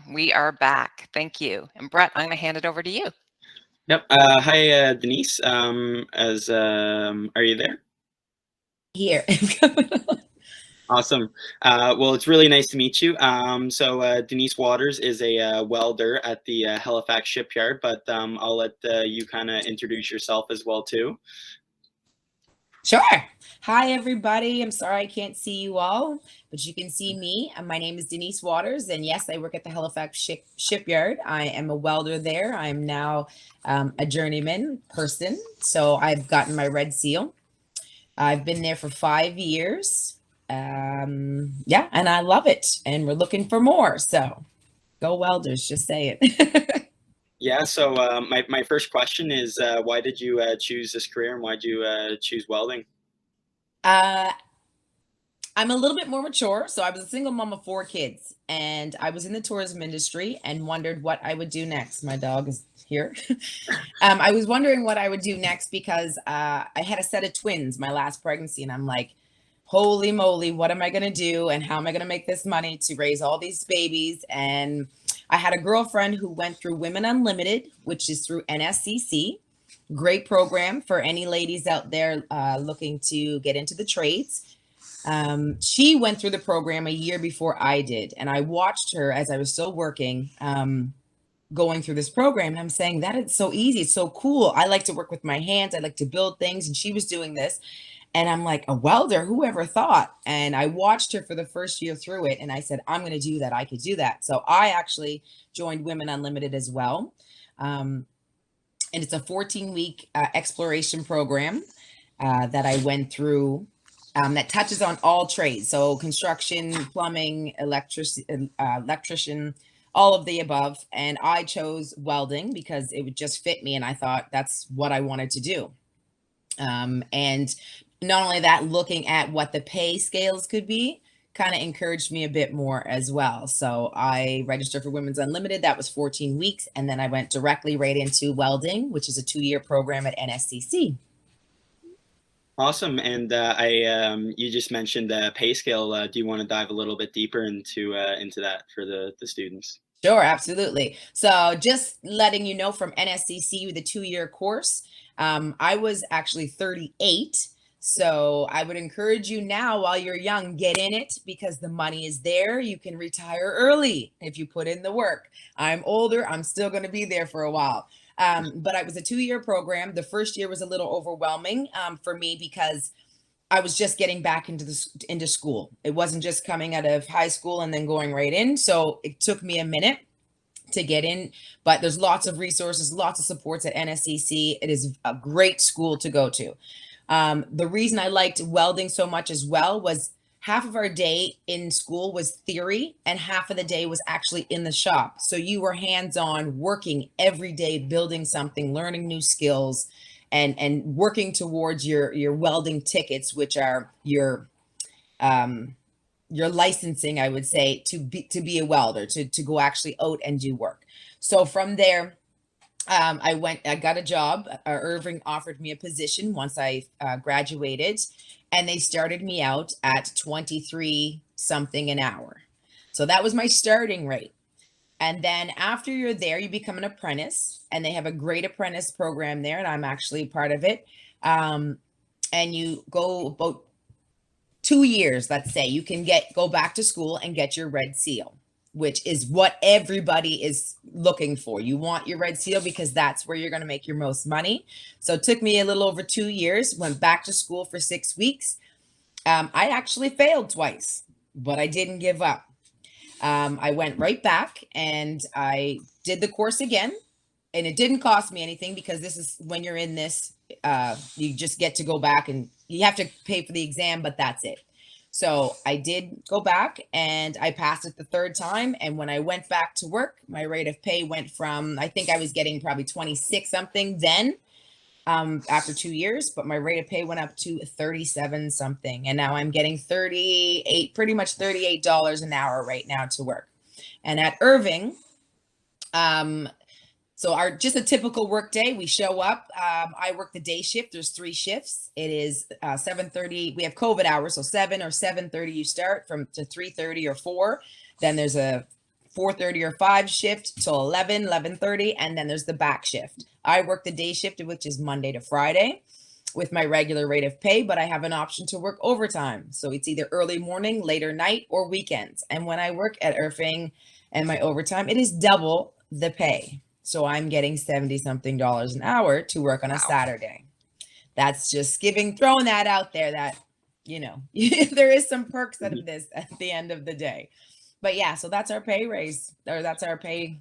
We are back. Thank you. And Brett, I'm going to hand it over to you. Yep. Hi, Denise. Are you there? Here. Awesome. Well, it's really nice to meet you. Denise Waters is a welder at the Halifax Shipyard, but I'll let you kind of introduce yourself as well too. Sure. Hi, everybody. I'm sorry I can't see you all, but you can see me. My name is Denise Waters, and yes, I work at the Halifax Shipyard. I am a welder there. I'm now a journeyman person, so I've gotten my red seal. I've been there for 5 years. Yeah, and I love it, and we're looking for more. So go welders, just say it. Yeah. So my first question is, why did you choose this career, and why did you choose welding? uh, I'm a little bit more mature. So I was a single mom of 4 kids, and I was in the tourism industry and wondered what I would do next. My dog is here. I was wondering what I would do next because I had a set of twins my last pregnancy, and I'm like, holy moly, what am I going to do? And how am I going to make this money to raise all these babies? And I had a girlfriend who went through Women Unlimited, which is through NSCC. Great program for any ladies out there looking to get into the trades. She went through the program a year before I did, and I watched her as I was still working, going through this program. And I'm saying that it's so easy, it's so cool. I like to work with my hands, I like to build things, and she was doing this. And I'm like, a welder, whoever thought? And I watched her for the first year through it, and I said, I'm going to do that. I could do that. So I actually joined Women Unlimited as well. And it's a 14-week exploration program that I went through that touches on all trades. So construction, plumbing, electrician, all of the above. And I chose welding because it would just fit me. And I thought that's what I wanted to do. And not only that, looking at what the pay scales could be kind of encouraged me a bit more as well. So I registered for Women's Unlimited. That was 14 weeks. And then I went directly right into welding, which is a 2-year program at NSCC. Awesome. And you just mentioned pay scale. Do you want to dive a little bit deeper into that for the students? Sure, absolutely. So just letting you know, from NSCC with a 2-year course, I was actually 38. So I would encourage you now, while you're young, get in it because the money is there. You can retire early if you put in the work. I'm older. I'm still going to be there for a while. But it was a 2-year program. The first year was a little overwhelming for me because I was just getting back into school. It wasn't just coming out of high school and then going right in. So it took me a minute to get in, but there's lots of resources, lots of supports at NSCC. It is a great school to go to. The reason I liked welding so much as well was half of our day in school was theory and half of the day was actually in the shop. So you were hands-on, working every day, building something, learning new skills, and working towards your welding tickets, which are your licensing, I would say, to be a welder, to go actually out and do work. So from there, I got a job. Irving offered me a position once I graduated, and they started me out at 23 something an hour. So that was my starting rate. And then after you're there, you become an apprentice, and they have a great apprentice program there, and I'm actually part of it. And you go about 2 years, let's say, you can go back to school and get your red seal, which is what everybody is looking for. You want your red seal because that's where you're going to make your most money. So it took me a little over 2 years, went back to school for 6 weeks. I actually failed twice, but I didn't give up. I went right back and I did the course again, and it didn't cost me anything because this is when you're in this, you just get to go back and you have to pay for the exam, but that's it. So I did go back and I passed it the 3rd time. And when I went back to work, my rate of pay went from, I think I was getting probably 26 something then, after 2 years, but my rate of pay went up to 37 something. And now I'm getting 38, pretty much $38 an hour right now to work. And at Irving, so just a typical work day, we show up. I work the day shift. There's 3 shifts. It is 7:30. We have COVID hours, so 7 or 7:30 you start to 3:30 or 4. Then there's a 4:30 or 5 shift till 11:30, and then there's the back shift. I work the day shift, which is Monday to Friday, with my regular rate of pay, but I have an option to work overtime. So it's either early morning, later night, or weekends. And when I work at Irving and my overtime, it is double the pay. So I'm getting 70 something dollars an hour to work on a Saturday. That's just throwing that out there that, you know, there is some perks out of this at the end of the day. But yeah, so that's our pay raise, or that's our pay.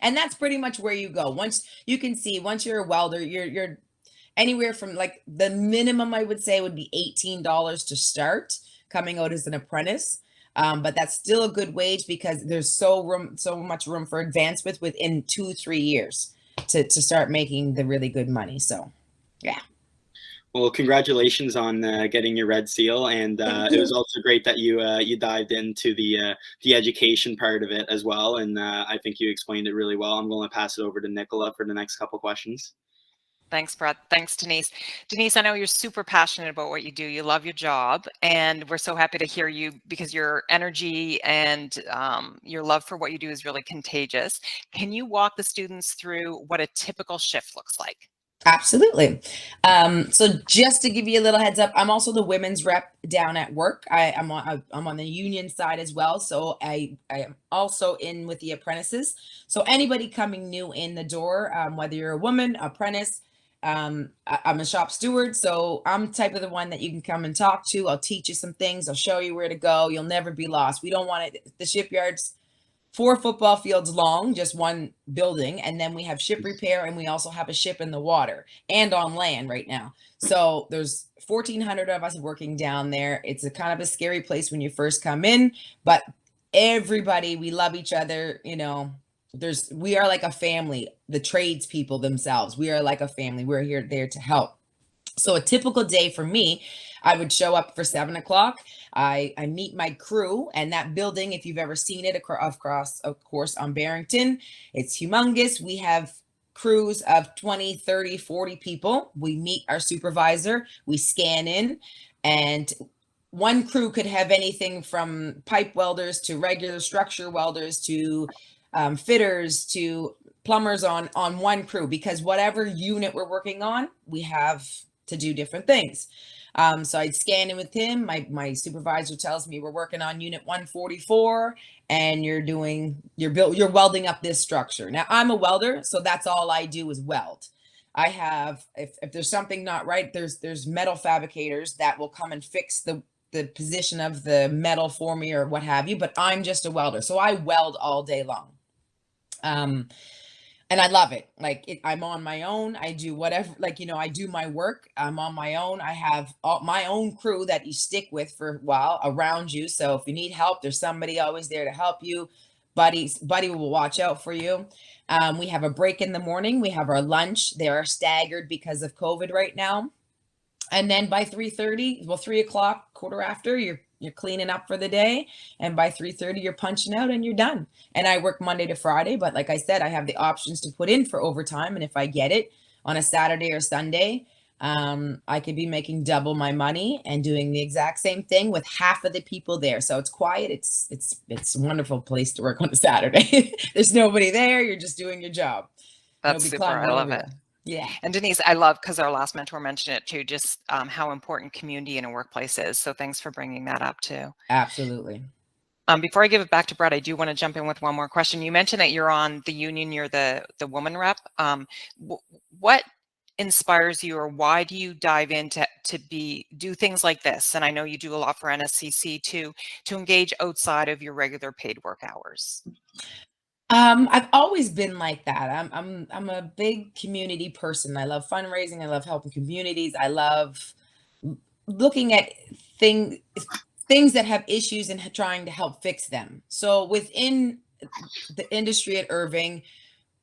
And that's pretty much where you go. Once you can see, once you're a welder, you're anywhere from, like, the minimum I would say would be $18 to start coming out as an apprentice. But that's still a good wage because there's so much room for advancement within 2-3 years to start making the really good money. So, yeah. Well, congratulations on getting your red seal, and it was also great that you dived into the education part of it as well. And I think you explained it really well. I'm going to pass it over to Nicola for the next couple questions. Thanks, Brett. Thanks, Denise. Denise, I know you're super passionate about what you do. You love your job, and we're so happy to hear you because your energy and your love for what you do is really contagious. Can you walk the students through what a typical shift looks like? Absolutely. So just to give you a little heads up, I'm also the women's rep down at work. I'm on the union side as well. So I am also in with the apprentices. So anybody coming new in the door, whether you're a woman, apprentice, I'm a shop steward. So I'm type of the one that you can come and talk to. I'll teach you some things. I'll show you where to go. You'll never be lost. We don't want it. The shipyard's 4 football fields long, just one building. And then we have ship repair, and we also have a ship in the water and on land right now. So there's 1,400 of us working down there. It's a kind of a scary place when you first come in, but everybody, we love each other. You know, we are like a family. The tradespeople themselves, we are like a family. We're there to help. So a typical day for me, I would show up for 7 o'clock. I meet my crew, and that building, if you've ever seen it across, of course, on Barrington, it's humongous. We have crews of 20, 30, 40 people. We meet our supervisor, we scan in, and one crew could have anything from pipe welders to regular structure welders to fitters to plumbers on one crew, because whatever unit we're working on, we have to do different things. So I'd scan in with him. My supervisor tells me we're working on unit 144 and you're welding up this structure. Now I'm a welder, so that's all I do is weld. I have, if there's something not right, there's metal fabricators that will come and fix the position of the metal for me or what have you, but I'm just a welder. So I weld all day long. And I love it. Like I'm on my own. I do whatever, like, you know, I do my work. I'm on my own. I have my own crew that you stick with for a while around you. So if you need help, there's somebody always there to help you. Buddy will watch out for you. We have a break in the morning. We have our lunch. They are staggered because of COVID right now. And then by 3:30, 3 o'clock, quarter after, you're cleaning up for the day. And by 3:30, you're punching out and you're done. And I work Monday to Friday. But like I said, I have the options to put in for overtime. And if I get it on a Saturday or Sunday, I could be making double my money and doing the exact same thing with half of the people there. So it's quiet. It's a wonderful place to work on a Saturday. There's nobody there. You're just doing your job. That's super. I love it. Yeah. And Denise, I love, because our last mentor mentioned it too, just how important community in a workplace is. So thanks for bringing that up too. Absolutely. Before I give it back to Brett, I do want to jump in with one more question. You mentioned that you're on the union, you're the woman rep. What inspires you, or why do you dive into do things like this? And I know you do a lot for NSCC too, to engage outside of your regular paid work hours. I've always been like that. I'm a big community person. I love fundraising. I love helping communities. I love looking at things that have issues and trying to help fix them. So within the industry at Irving,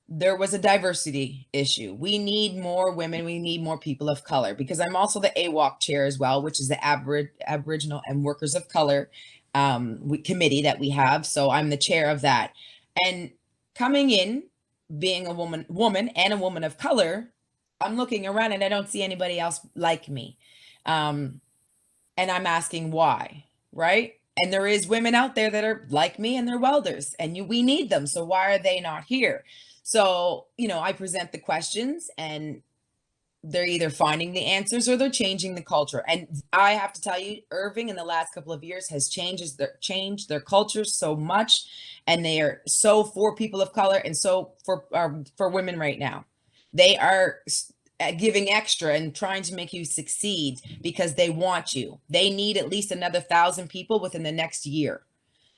there was a diversity issue. We need more women. We need more people of color, because I'm also the AWOC chair as well, which is the Aboriginal and Workers of Color committee that we have. So I'm the chair of that. And coming in, being a woman and a woman of color, I'm looking around and I don't see anybody else like me. And I'm asking why, right? And there is women out there that are like me and they're welders, and we need them. So why are they not here? So, I present the questions, and they're either finding the answers or they're changing the culture. And I have to tell you, Irving in the last couple of years has changed their culture so much, and they are so for people of color and so for women right now. They are giving extra and trying to make you succeed because they want you. They need at least another 1,000 people within the next year.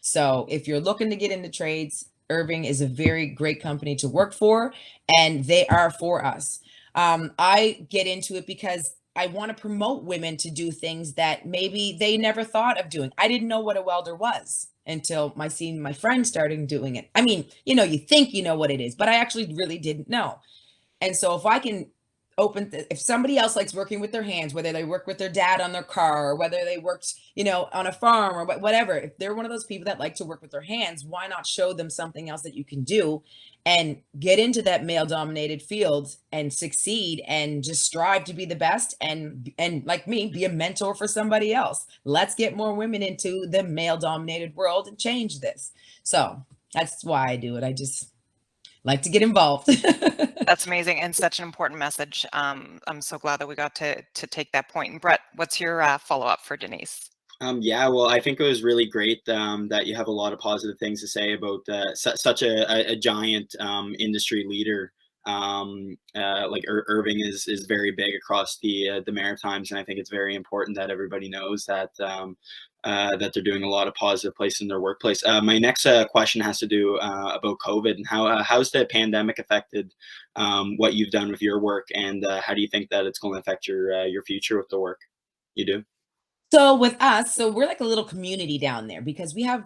So if you're looking to get into trades, Irving is a very great company to work for, and they are for us. I get into it because I want to promote women to do things that maybe they never thought of doing. I didn't know what a welder was until seeing my friend starting doing it. I mean, you think you know what it is, but I actually really didn't know. And so if I can if somebody else likes working with their hands, whether they work with their dad on their car, or whether they worked, on a farm or whatever, if they're one of those people that like to work with their hands, why not show them something else that you can do and get into that male dominated field and succeed and just strive to be the best, and like me, be a mentor for somebody else. Let's get more women into the male dominated world and change this. So that's why I do it. I just like to get involved. That's amazing, and such an important message. I'm so glad that we got to take that point. And Brett, what's your follow-up for Denise? Yeah, well, I think it was really great that you have a lot of positive things to say about such a giant industry leader. Like Irving is very big across the Maritimes, and I think it's very important that everybody knows that that they're doing a lot of positive places in their workplace. My next question has to do about COVID and how's the pandemic affected what you've done with your work, and how do you think that it's going to affect your future with the work you do? So with us, we're like a little community down there because we have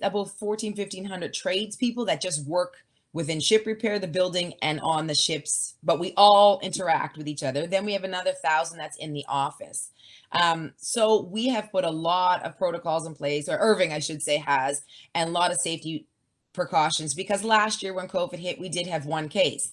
about 1,500 tradespeople that just work within ship repair, the building, and on the ships, but we all interact with each other. Then we have another 1,000 that's in the office. So we have put a lot of protocols in place, or Irving, I should say, has, and a lot of safety precautions, because last year when COVID hit, we did have one case.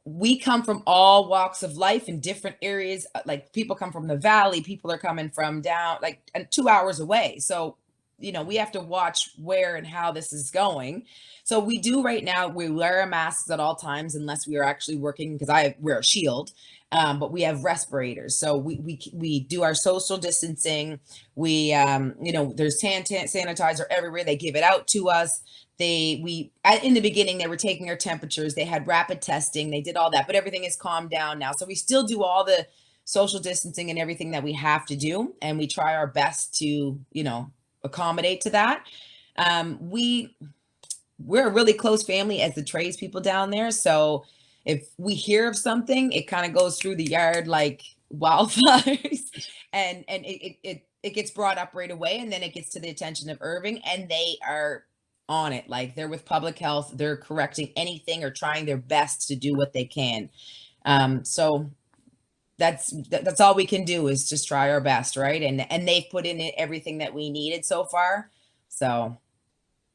We come from all walks of life in different areas. Like people come from the valley, people are coming from down like 2 hours away. So, we have to watch where and how this is going. So we do right now, we wear our masks at all times unless we are actually working, because I wear a shield, but we have respirators. So we do our social distancing. We, there's hand sanitizer everywhere. They give it out to us. In the beginning, they were taking our temperatures. They had rapid testing. They did all that, but everything is calmed down now. So we still do all the social distancing and everything that we have to do. And we try our best to, accommodate to that. We're a really close family as the tradespeople down there. So if we hear of something, it kind of goes through the yard like wildfires, and it gets brought up right away. And then it gets to the attention of Irving, and they are on it. Like they're with public health, they're correcting anything or trying their best to do what they can. So that's all we can do is just try our best, right? And they've put in everything that we needed so far. So,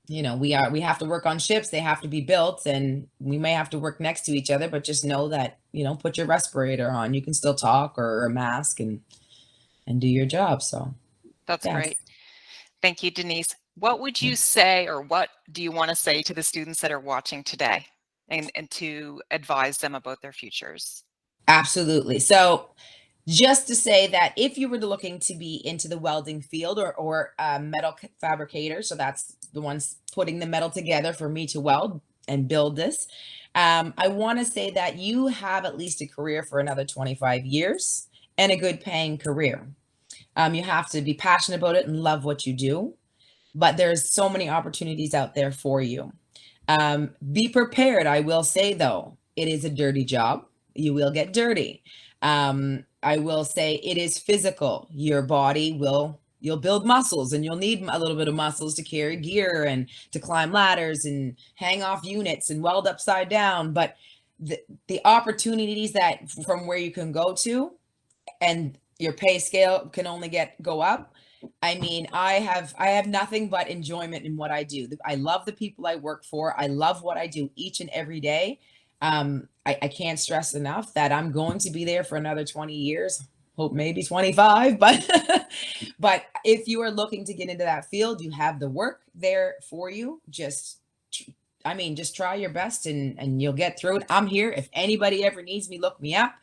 we have to work on ships. They have to be built, and we may have to work next to each other, but just know that, put your respirator on. You can still talk, or a mask, and do your job. So that's great. Thank you, Denise. What would you say, or what do you want to say to the students that are watching today, and to advise them about their futures? Absolutely. So just to say that if you were looking to be into the welding field, or metal fabricator, so that's the ones putting the metal together for me to weld and build this, I want to say that you have at least a career for another 25 years and a good paying career. You have to be passionate about it and love what you do, but there's so many opportunities out there for you. Be prepared. I will say, though, it is a dirty job. You will get dirty. I will say it is physical. Your body you'll build muscles, and you'll need a little bit of muscles to carry gear and to climb ladders and hang off units and weld upside down. But the opportunities that from where you can go to, and your pay scale can only go up. I mean, I have nothing but enjoyment in what I do. I love the people I work for. I love what I do each and every day. I can't stress enough that I'm going to be there for another 20 years, hope maybe 25, but but if you are looking to get into that field, you have the work there for you. Just try your best and you'll get through it. I'm here. If anybody ever needs me, look me up.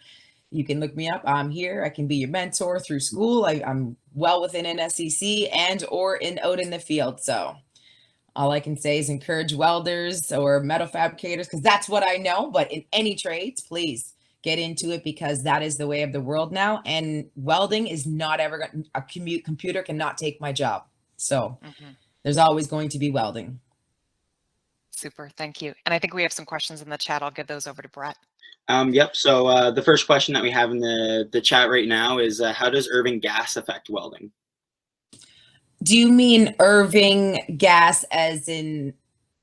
You can look me up. I'm here. I can be your mentor through school. I'm well within NSCC and or out in the field. So all I can say is encourage welders or metal fabricators, because that's what I know. But in any trades, please get into it, because that is the way of the world now. And welding is not ever going to, computer cannot take my job. So there's always going to be welding. Super. Thank you. And I think we have some questions in the chat. I'll give those over to Brett. Yep. So the first question that we have in the chat right now is, how does Irving gas affect welding? Do you mean Irving gas as in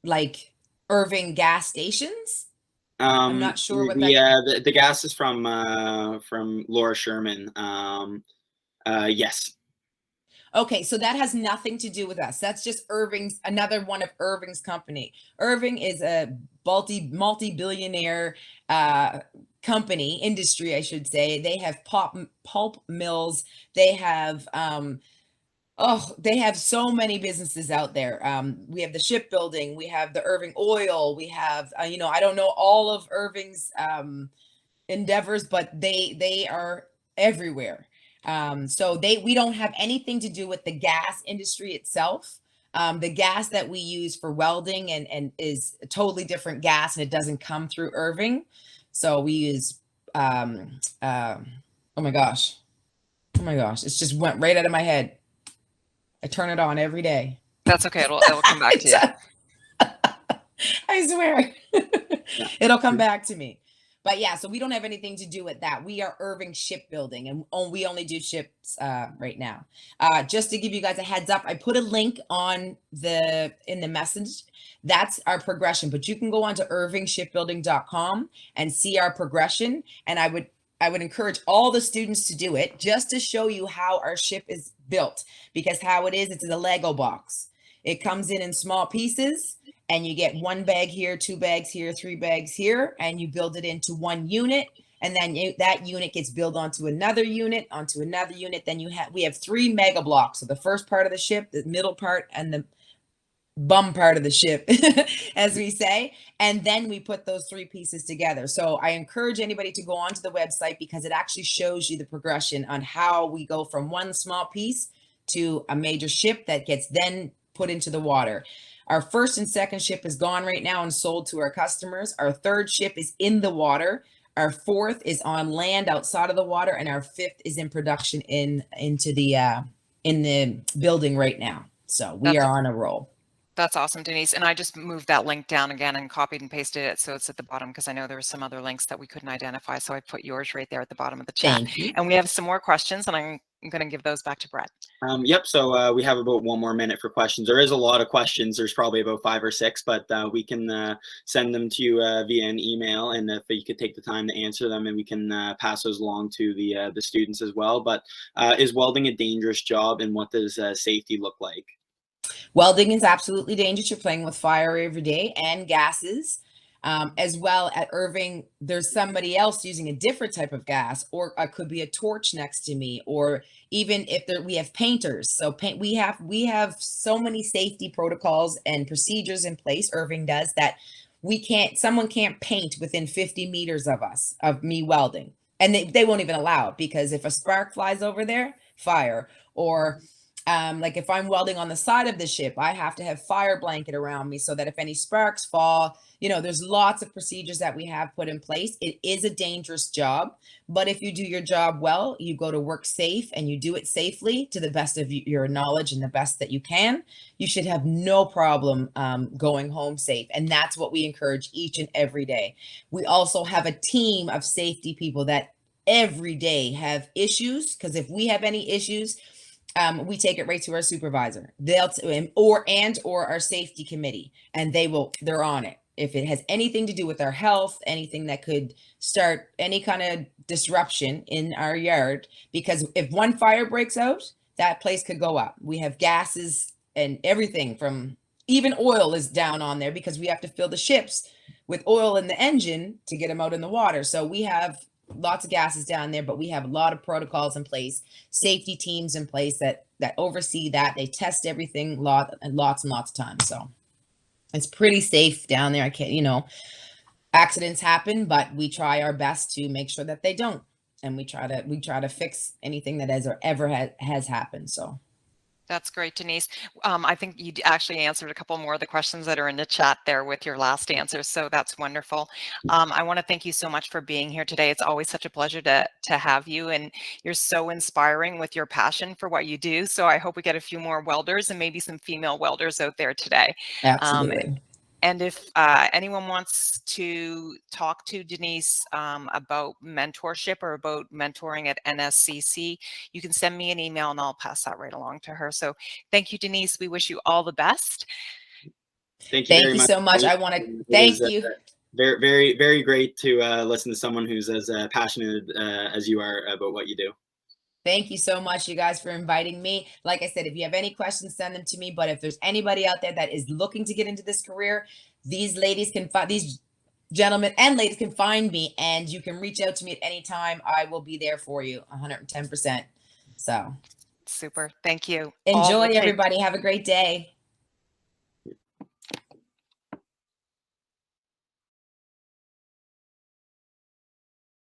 like Irving gas stations? I'm not sure what that. The gas is from Laura Sherman. Yes. Okay, so that has nothing to do with us. That's just Irving's, another one of Irving's company. Irving is a multi-billionaire company, industry, I should say. They have pulp mills. They have they have so many businesses out there. We have the shipbuilding. We have the Irving Oil. We have I don't know all of Irving's endeavors, but they are everywhere. So we don't have anything to do with the gas industry itself. The gas that we use for welding and is a totally different gas, and it doesn't come through Irving. So we use oh my gosh, it's just went right out of my head. I turn it on every day. That's okay. It'll come back to you. I swear. It'll come back to me. But yeah, so we don't have anything to do with that. We are Irving Shipbuilding, and we only do ships right now. Just to give you guys a heads up, I put a link in the message. That's our progression, but you can go on to irvingshipbuilding.com and see our progression. And I would encourage all the students to do it, just to show you how our ship is built, because how it is, it's in a Lego box. It comes in small pieces, and you get one bag here, two bags here, three bags here, and you build it into one unit. And then that unit gets built onto another unit, Then we have 3 mega blocks. So the first part of the ship, the middle part, and the bum part of the ship, as we say. And then we put those 3 pieces together. So I encourage anybody to go onto the website, because it actually shows you the progression on how we go from one small piece to a major ship that gets then put into the water. Our first and second ship is gone right now and sold to our customers. Our third ship is in the water. Our fourth is on land outside of the water, and our fifth is in production in the building right now. So we are on a roll. That's awesome, Denise. And I just moved that link down again and copied and pasted it so it's at the bottom, because I know there were some other links that we couldn't identify. So I put yours right there at the bottom of the chat. Thank you. And we have some more questions, and I'm going to give those back to Brett. Yep. So we have about 1 more minute for questions. There is a lot of questions. There's probably about 5 or 6, but we can send them to you via an email, and if you could take the time to answer them, and we can pass those along to the students as well. But is welding a dangerous job, and what does safety look like? Welding is absolutely dangerous. You're playing with fire every day and gases. As well at Irving, there's somebody else using a different type of gas, or could be a torch next to me, or even if we have painters. So we have so many safety protocols and procedures in place, Irving does, that someone can't paint within 50 meters of me welding. And they won't even allow it, because if a spark flies over there, fire. Or like if I'm welding on the side of the ship, I have to have fire blanket around me so that if any sparks fall, there's lots of procedures that we have put in place. It is a dangerous job, but if you do your job well, you go to work safe and you do it safely to the best of your knowledge and the best that you can, you should have no problem going home safe. And that's what we encourage each and every day. We also have a team of safety people that every day have issues, because if we have any issues, we take it right to our supervisor. Or our safety committee, and they're on it. If it has anything to do with our health, anything that could start any kind of disruption in our yard, because if one fire breaks out, that place could go up. We have gases and everything, from even oil is down on there, because we have to fill the ships with oil in the engine to get them out in the water. So we have lots of gases down there, but we have a lot of protocols in place, safety teams in place that oversee that. They test everything lots and lots of times. So it's pretty safe down there. I can't, you know, accidents happen, but we try our best to make sure that they don't. And we try to fix anything that has or ever has happened. So that's great, Denise. I think you actually answered a couple more of the questions that are in the chat there with your last answer. So that's wonderful. I want to thank you so much for being here today. It's always such a pleasure to have you, and you're so inspiring with your passion for what you do. So I hope we get a few more welders and maybe some female welders out there today. absolutely. And if anyone wants to talk to Denise about mentorship or about mentoring at NSCC, you can send me an email and I'll pass that right along to her. So thank you, Denise. We wish you all the best. Thank you very much. So much. I want to thank you. Very, very, very great to listen to someone who's as passionate as you are about what you do. Thank you so much, you guys, for inviting me. Like I said, if you have any questions, send them to me. But if there's anybody out there that is looking to get into this career, these gentlemen and ladies can find me, and you can reach out to me at any time. I will be there for you 110%. So super. Thank you. Enjoy, everybody. Have a great day.